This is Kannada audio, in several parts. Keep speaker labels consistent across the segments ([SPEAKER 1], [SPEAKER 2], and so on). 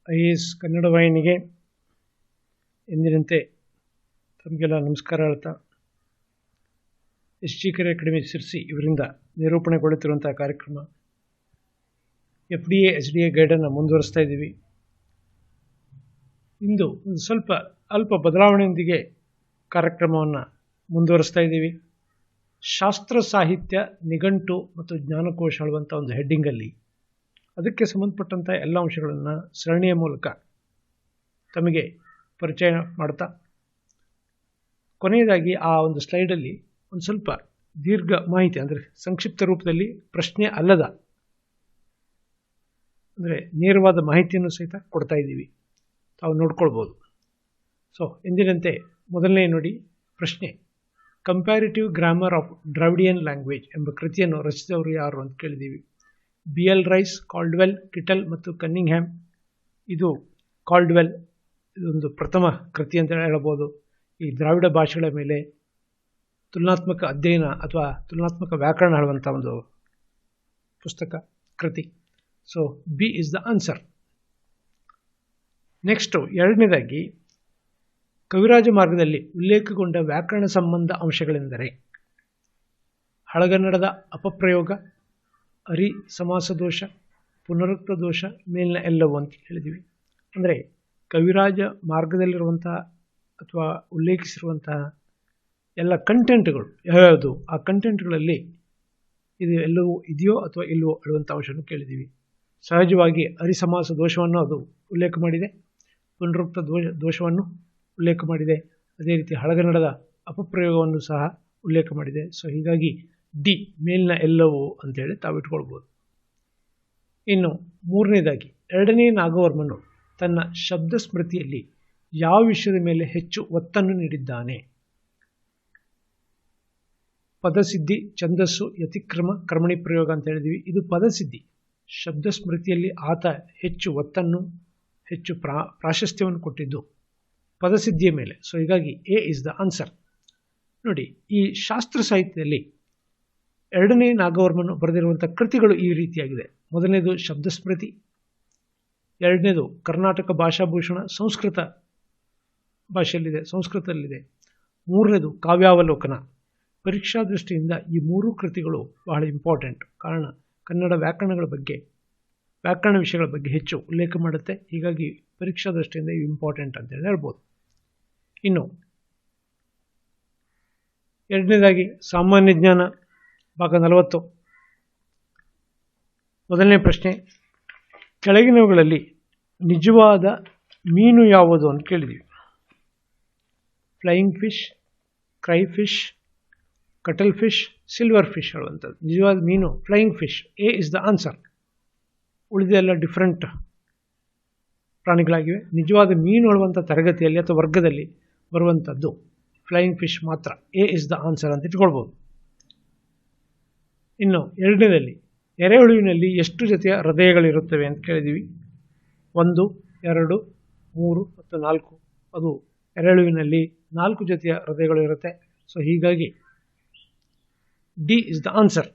[SPEAKER 1] IAS ಕನ್ನಡ ವಾಹಿನಿಗೆ ಎಂದಿನಂತೆ ತಮಗೆಲ್ಲ ನಮಸ್ಕಾರ ಹೇಳ್ತಾ SG ಕೆರೆ ಅಕಾಡೆಮಿ ಸಿರ್ಸಿ ಇವರಿಂದ ನಿರೂಪಣೆಗೊಳ್ಳುತ್ತಿರುವಂಥ ಕಾರ್ಯಕ್ರಮ FDA SDA ಗೈಡನ್ನು ಮುಂದುವರಿಸ್ತಾ ಇದ್ದೀವಿ. ಇಂದು ಒಂದು ಅಲ್ಪ ಬದಲಾವಣೆಯೊಂದಿಗೆ ಕಾರ್ಯಕ್ರಮವನ್ನು ಮುಂದುವರಿಸ್ತಾ ಇದ್ದೀವಿ. ಶಾಸ್ತ್ರ ಸಾಹಿತ್ಯ ನಿಘಂಟು ಮತ್ತು ಜ್ಞಾನಕೋಶ ಹೇಳುವಂಥ ಒಂದು ಹೆಡ್ಡಿಂಗಲ್ಲಿ ಅದಕ್ಕೆ ಸಂಬಂಧಪಟ್ಟಂಥ ಎಲ್ಲ ಅಂಶಗಳನ್ನು ಸರಣಿಯ ಮೂಲಕ ತಮಗೆ ಪರಿಚಯ ಮಾಡ್ತಾ ಕೊನೆಯದಾಗಿ ಆ ಒಂದು ಸ್ಲೈಡಲ್ಲಿ ಒಂದು ಸ್ವಲ್ಪ ದೀರ್ಘ ಮಾಹಿತಿ ಅಂದರೆ ಸಂಕ್ಷಿಪ್ತ ರೂಪದಲ್ಲಿ ಪ್ರಶ್ನೆ ಅಲ್ಲದ ಅಂದರೆ ನೇರವಾದ ಮಾಹಿತಿಯನ್ನು ಸಹಿತ ಕೊಡ್ತಾ ಇದ್ದೀವಿ, ತಾವು ನೋಡ್ಕೊಳ್ಬೋದು. ಸೊ ಎಂದಿನಂತೆ ಮೊದಲನೇ ನೋಡಿ ಪ್ರಶ್ನೆ, comparative grammar of Dravidian language ಎಂಬ ಕೃತಿಯನ್ನು ರಚಿಸಿದವರು ಯಾರು ಅಂತ ಕೇಳಿದ್ದೀವಿ. BL ರೈಸ್, ಕಾಲ್ಡ್ವೆಲ್, ಕಿಟಲ್ ಮತ್ತು ಕನ್ನಿಂಗ್ಹ್ಯಾಮ್. ಇದು ಕಾಲ್ಡ್ವೆಲ್ ಇದೊಂದು ಪ್ರಥಮ ಕೃತಿ ಅಂತ ಹೇಳಬಹುದು. ಈ ದ್ರಾವಿಡ ಭಾಷೆಗಳ ಮೇಲೆ ತುಲನಾತ್ಮಕ ಅಧ್ಯಯನ ಅಥವಾ ತುಲನಾತ್ಮಕ ವ್ಯಾಕರಣ ಹೇಳುವಂಥ ಒಂದು ಪುಸ್ತಕ ಕೃತಿ. So B is the answer. Next ಎರಡನೇದಾಗಿ, ಕವಿರಾಜ ಮಾರ್ಗದಲ್ಲಿ ಉಲ್ಲೇಖಗೊಂಡ ವ್ಯಾಕರಣ ಸಂಬಂಧ ಅಂಶಗಳೆಂದರೆ ಹಳಗನ್ನಡದ ಅಪಪ್ರಯೋಗ, ಅರಿ ಸಮಾಸ ದೋಷ, ಪುನರುಕ್ತ ದೋಷ, ಮೇಲಿನ ಎಲ್ಲವೂ ಅಂತ ಹೇಳಿದ್ದೀವಿ. ಅಂದರೆ ಕವಿರಾಜ ಮಾರ್ಗದಲ್ಲಿರುವಂತಹ ಅಥವಾ ಉಲ್ಲೇಖಿಸಿರುವಂತಹ ಎಲ್ಲ ಕಂಟೆಂಟ್ಗಳು ಯಾವ್ಯಾವುದು, ಆ ಕಂಟೆಂಟ್ಗಳಲ್ಲಿ ಇದು ಎಲ್ಲವೂ ಇದೆಯೋ ಅಥವಾ ಇಲ್ಲವೋ ಹೇಳುವಂಥ ಅಂಶವನ್ನು ಕೇಳಿದ್ದೀವಿ. ಸಹಜವಾಗಿ ಅರಿಸಮಾಸ ದೋಷವನ್ನು ಅದು ಉಲ್ಲೇಖ ಮಾಡಿದೆ, ಪುನರುಕ್ತ ದೋಷವನ್ನು ಉಲ್ಲೇಖ ಮಾಡಿದೆ, ಅದೇ ರೀತಿ ಹಳಗನ್ನಡದ ಅಪಪ್ರಯೋಗವನ್ನು ಸಹ ಉಲ್ಲೇಖ ಮಾಡಿದೆ. ಸೊ ಹೀಗಾಗಿ ಡಿ ಮೇಲಿನ ಎಲ್ಲವೂ ಅಂತೇಳಿ ತಾವಿಟ್ಕೊಳ್ಬೋದು. ಇನ್ನು ಮೂರನೇದಾಗಿ, ಎರಡನೇ ನಾಗವರ್ಮನು ತನ್ನ ಶಬ್ದ ಸ್ಮೃತಿಯಲ್ಲಿ ಯಾವ ವಿಷಯದ ಮೇಲೆ ಹೆಚ್ಚು ಒತ್ತನ್ನು ನೀಡಿದ್ದಾನೆ? ಪದಸಿದ್ಧಿ, ಛಂದಸ್ಸು, ಯತಿಕ್ರಮ, ಕರ್ಮಣಿ ಪ್ರಯೋಗ ಅಂತ ಹೇಳಿದ್ವಿ. ಇದು ಪದಸಿದ್ಧಿ. ಶಬ್ದ ಸ್ಮೃತಿಯಲ್ಲಿ ಆತ ಹೆಚ್ಚು ಒತ್ತನ್ನು, ಹೆಚ್ಚು ಪ್ರಾಶಸ್ತ್ಯವನ್ನು ಕೊಟ್ಟಿದ್ದು ಪದಸಿದ್ಧಿಯ ಮೇಲೆ. ಸೊ ಹೀಗಾಗಿ A ಇಸ್ ದ ಆನ್ಸರ್. ನೋಡಿ, ಈ ಶಾಸ್ತ್ರ ಸಾಹಿತ್ಯದಲ್ಲಿ ಎರಡನೇ ನಾಗವರ್ಮನು ಬರೆದಿರುವಂಥ ಕೃತಿಗಳು ಈ ರೀತಿಯಾಗಿದೆ. ಮೊದಲನೇದು ಶಬ್ದ ಸ್ಮೃತಿ, ಎರಡನೇದು ಕರ್ನಾಟಕ ಭಾಷಾಭೂಷಣ, ಸಂಸ್ಕೃತ ಭಾಷೆಯಲ್ಲಿದೆ, ಸಂಸ್ಕೃತದಲ್ಲಿದೆ, ಮೂರನೇದು ಕಾವ್ಯಾವಲೋಕನ. ಪರೀಕ್ಷಾ ದೃಷ್ಟಿಯಿಂದ ಈ ಮೂರು ಕೃತಿಗಳು ಬಹಳ ಇಂಪಾರ್ಟೆಂಟ್. ಕಾರಣ ಕನ್ನಡ ವ್ಯಾಕರಣ ವಿಷಯಗಳ ಬಗ್ಗೆ ಹೆಚ್ಚು ಉಲ್ಲೇಖ ಮಾಡುತ್ತೆ. ಹೀಗಾಗಿ ಪರೀಕ್ಷಾ ದೃಷ್ಟಿಯಿಂದ ಇವು ಇಂಪಾರ್ಟೆಂಟ್ ಅಂತೇಳಿ ಹೇಳ್ಬೋದು. ಇನ್ನು ಎರಡನೇದಾಗಿ ಸಾಮಾನ್ಯ ಜ್ಞಾನ ಭಾಗ 40. ಮೊದಲನೇ ಪ್ರಶ್ನೆ, ಕೆಳಗಿನವುಗಳಲ್ಲಿ ನಿಜವಾದ ಮೀನು ಯಾವುದು ಅಂತ ಕೇಳಿದ್ದೀವಿ. Flying fish, crayfish, cuttlefish, silver fish ಹೇಳುವಂಥದ್ದು. ನಿಜವಾದ ಮೀನು flying fish. A is the answer. ಉಳಿದೆಲ್ಲ ಡಿಫ್ರೆಂಟ್ ಪ್ರಾಣಿಗಳಾಗಿವೆ. ನಿಜವಾದ ಮೀನು ಹೇಳುವಂಥ ತರಗತಿಯಲ್ಲಿ ಅಥವಾ ವರ್ಗದಲ್ಲಿ ಬರುವಂಥದ್ದು ಫ್ಲೈಯಿಂಗ್ ಫಿಶ್ ಮಾತ್ರ. A ಇಸ್ ದ ಆನ್ಸರ್ ಅಂತ ಇಟ್ಕೊಳ್ಬೋದು. ಇನ್ನು ಎರಡನೇದಲ್ಲಿ, ಎರೆಹುಳುವಿನಲ್ಲಿ ಎಷ್ಟು ಜೊತೆಯ ಹೃದಯಗಳಿರುತ್ತವೆ ಅಂತ ಕೇಳಿದ್ದೀವಿ. 1, 2, 3 ಮತ್ತು 4. ಅದು ಎರೆಹುಳುವಿನಲ್ಲಿ 4 ಜೊತೆಯ ಹೃದಯಗಳು ಇರುತ್ತೆ. ಸೊ ಹೀಗಾಗಿ D ಇಸ್ ದ ಆನ್ಸರ್.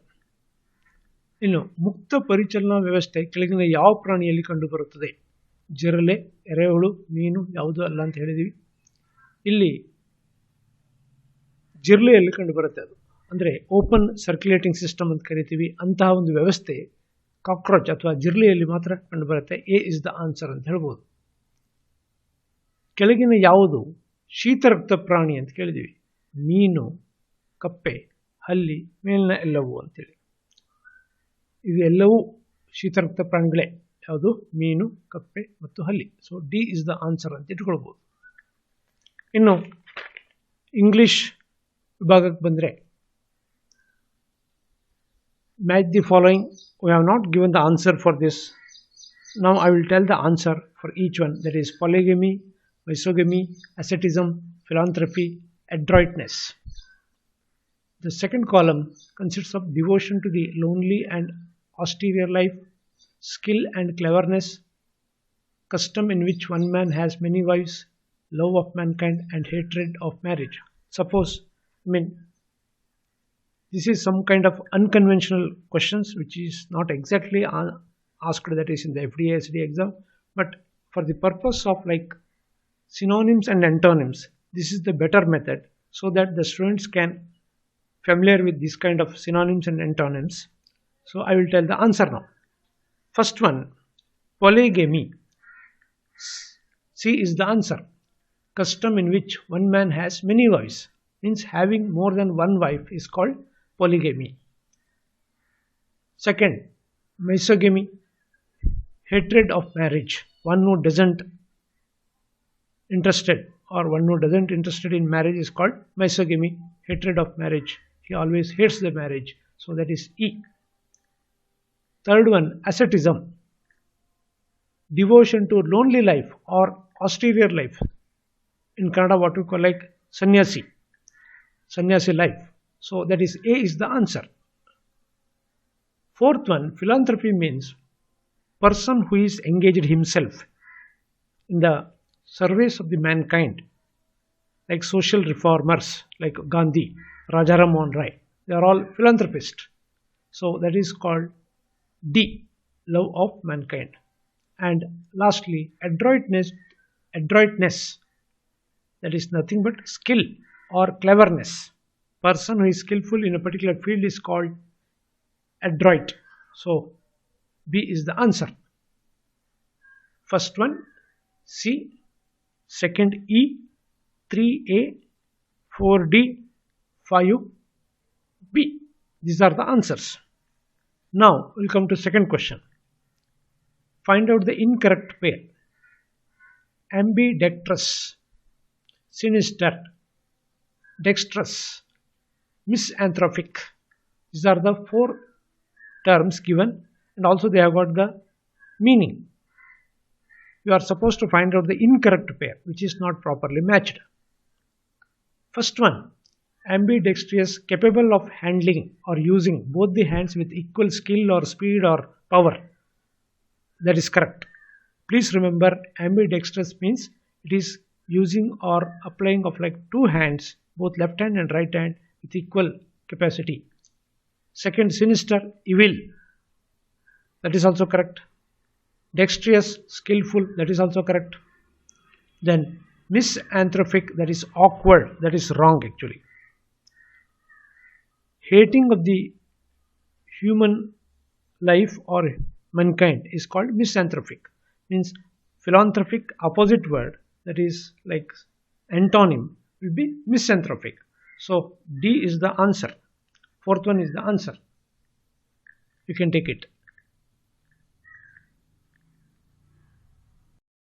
[SPEAKER 1] ಇನ್ನು ಮುಕ್ತ ಪರಿಚಲನಾ ವ್ಯವಸ್ಥೆ ಕೆಳಗಿನ ಯಾವ ಪ್ರಾಣಿಯಲ್ಲಿ ಕಂಡುಬರುತ್ತದೆ? ಜಿರಲೆ, ಎರೆಹುಳು, ಮೀನು ಯಾವುದು ಅಲ್ಲ ಅಂತ ಹೇಳಿದ್ದೀವಿ. ಇಲ್ಲಿ ಜಿರಲೆಯಲ್ಲಿ ಕಂಡುಬರುತ್ತೆ. ಅದು ಅಂದರೆ ಓಪನ್ ಸರ್ಕ್ಯುಲೇಟಿಂಗ್ ಸಿಸ್ಟಮ್ ಅಂತ ಕರಿತೀವಿ. ಅಂತಹ ಒಂದು ವ್ಯವಸ್ಥೆ ಕಾಕ್ರೋಚ್ ಅಥವಾ ಜಿರಲೆಯಲ್ಲಿ ಮಾತ್ರ ಕಂಡುಬರುತ್ತೆ. A ಇಸ್ ದ ಆನ್ಸರ್ ಅಂತ ಹೇಳ್ಬೋದು. ಕೆಳಗಿನ ಯಾವುದು ಶೀತರಕ್ತ ಪ್ರಾಣಿ ಅಂತ ಕೇಳಿದ್ದೀವಿ. ಮೀನು, ಕಪ್ಪೆ, ಹಲ್ಲಿ, ಮೇಲಿನ ಎಲ್ಲವೂ ಅಂತೇಳಿ. ಇದು ಎಲ್ಲವೂ ಶೀತರಕ್ತ ಪ್ರಾಣಿಗಳೇ. ಯಾವುದು? ಮೀನು, ಕಪ್ಪೆ ಮತ್ತು ಹಲ್ಲಿ. So D is the answer ಅಂತ ಇಟ್ಕೊಳ್ಬೋದು. ಇನ್ನು ಇಂಗ್ಲಿಷ್ ವಿಭಾಗಕ್ಕೆ ಬಂದರೆ, match the following. We have not given the answer for this. Now I will tell the answer for each one. That is polygamy, misogamy, asceticism, philanthropy, adroitness. The second column consists of devotion to the lonely and austere life, skill and cleverness, custom in which one man has many wives, love of mankind and hatred of marriage. Suppose, this is some kind of unconventional questions which is not exactly asked, that is in the FDA SDA exam, but for the purpose of like synonyms and antonyms, this is the better method so that the students can familiar with this kind of synonyms and antonyms. So I will tell the answer now. First one, polygamy. C is the answer. Custom in which one man has many wives, means having more than one wife is called polygamy. Second, misogamy, hatred of marriage. One who doesn't interested or one who doesn't interested in marriage is called misogamy, hatred of marriage. He always hates the marriage. So that is E. Third one, asceticism, devotion to lonely life or austere life. In Kannada, what we call like sannyasi life. So that is A is the answer. Fourth one, philanthropy means person who is engaged himself in the service of the mankind, like social reformers like Gandhi, Rajaram Mohan Rai. They are all philanthropists. So that is called D, love of mankind. And lastly, adroitness, that is nothing but skill or cleverness. Person who is skillful in a particular field is called adroit. So B is the answer. First one C, second E, 3A, 4D, 5B. These are the answers. Now we'll come to second question. Find out the incorrect pair. Ambidextrous, sinister, dexterous, misanthropic. These are the four terms given, and also they have got the meaning. You are supposed to find out the incorrect pair, which is not properly matched. First one, ambidextrous, capable of handling or using both the hands with equal skill or speed or power. That is correct. Please remember, ambidextrous means it is using or applying of like two hands, both left hand and right hand, with equal capacity. Second, sinister, evil. That is also correct. Dexterous, skillful. That is also correct. Then misanthropic, that is awkward. That is wrong actually. Hating of the human life or mankind is called misanthropic. Means philanthropic opposite word, that is like antonym, will be misanthropic. So D is the answer. Fourth one is the answer. You can take it.